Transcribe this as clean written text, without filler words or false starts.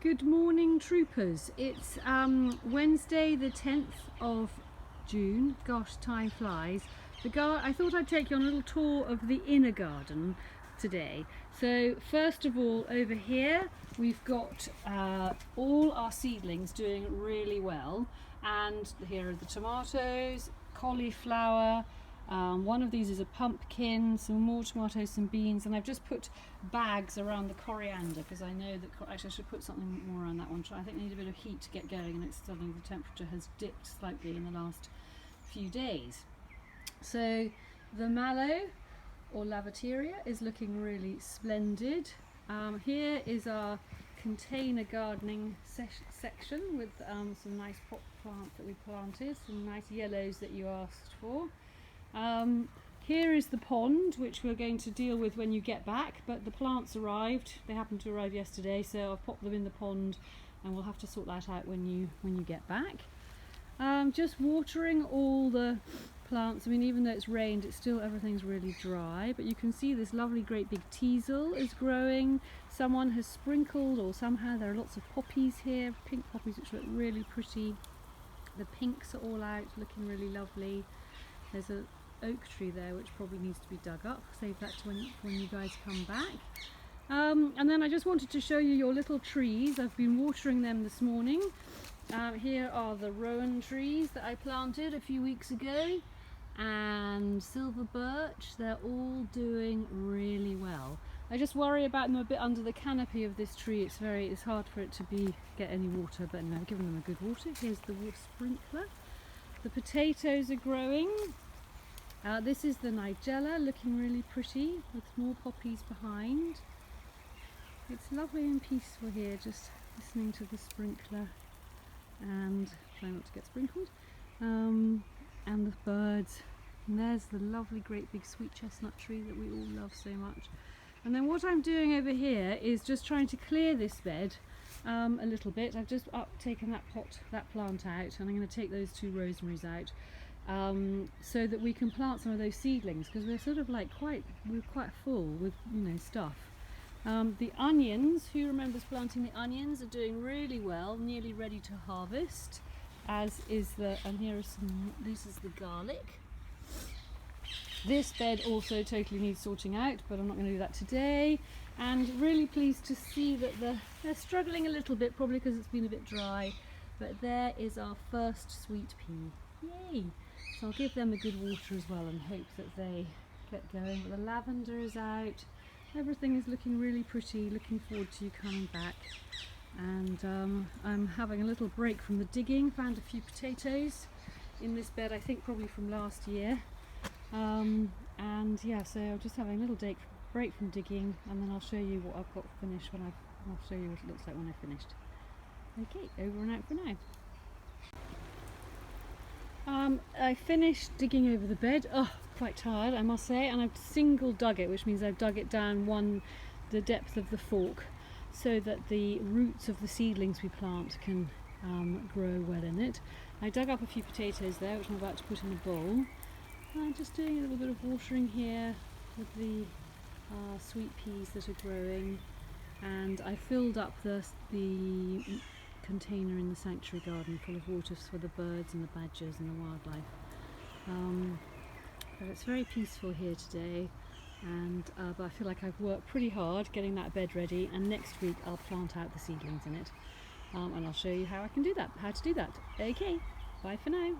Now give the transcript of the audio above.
Good morning, troopers. It's Wednesday the 10th of June. Gosh, time flies. I thought I'd take you on a little tour of the inner garden today. So first of all, over here we've got all our seedlings doing really well, and here are the tomatoes, cauliflower. One of these is a pumpkin, some more tomatoes, some beans, and I've just put bags around the coriander because I know that actually I should put something more around that one. I think I need a bit of heat to get going, and it's suddenly the temperature has dipped slightly in the last few days. So the mallow or lavateria is looking really splendid. Here is our container gardening section with some nice pot plants that we planted, some nice yellows that you asked for. Here is the pond, which we're going to deal with when you get back, but the plants arrived. They happened to arrive yesterday, so I've popped them in the pond and we'll have to sort that out when you get back. Just watering all the plants. I mean, even though it's rained, it's still, everything's really dry, but you can see this lovely great big teasel is growing. Someone has sprinkled, or somehow there are lots of poppies here, pink poppies which look really pretty. The pinks are all out, looking really lovely. There's a oak tree there which probably needs to be dug up. Save that to when you guys come back. And then I just wanted to show you your little trees. I've been watering them this morning. Here are the rowan trees that I planted a few weeks ago, and silver birch. They're all doing really well. I just worry about them a bit under the canopy of this tree. It's hard for it to get any water, but no, I've given them a good water. Here's the water sprinkler. The potatoes are growing. This is the nigella, looking really pretty with more poppies behind. It's lovely and peaceful here, just listening to the sprinkler and trying not to get sprinkled. And the birds. And there's the lovely great big sweet chestnut tree that we all love so much. And then what I'm doing over here is just trying to clear this bed a little bit. I've just taken that plant out, and I'm going to take those two rosemaries out so that we can plant some of those seedlings, because we're sort of like we're quite full with stuff. The onions, who remembers planting the onions, are doing really well, nearly ready to harvest, as is and this is the garlic. This bed also totally needs sorting out, but I'm not going to do that today. And really pleased to see that they're struggling a little bit, probably because it's been a bit dry, but there is our first sweet pea. Yay! So I'll give them a good water as well and hope that they get going. But the lavender is out. Everything is looking really pretty. Looking forward to you coming back. And I'm having a little break from the digging. Found a few potatoes in this bed, I think probably from last year. And yeah, so I'm just having a little break from digging, and then I'll show you what I've got finished I'll show you what it looks like when I've finished. Okay, over and out for now. I finished digging over the bed. Oh, quite tired, I must say, and I've single dug it, which means I've dug it down the depth of the fork, so that the roots of the seedlings we plant can grow well in it. I dug up a few potatoes there, which I'm about to put in a bowl. Just doing a little bit of watering here with the sweet peas that are growing, and I filled up the container in the sanctuary garden full of water for the birds and the badgers and the wildlife. But it's very peaceful here today, and but I feel like I've worked pretty hard getting that bed ready, and next week I'll plant out the seedlings in it, and I'll show you how to do that. Okay, bye for now.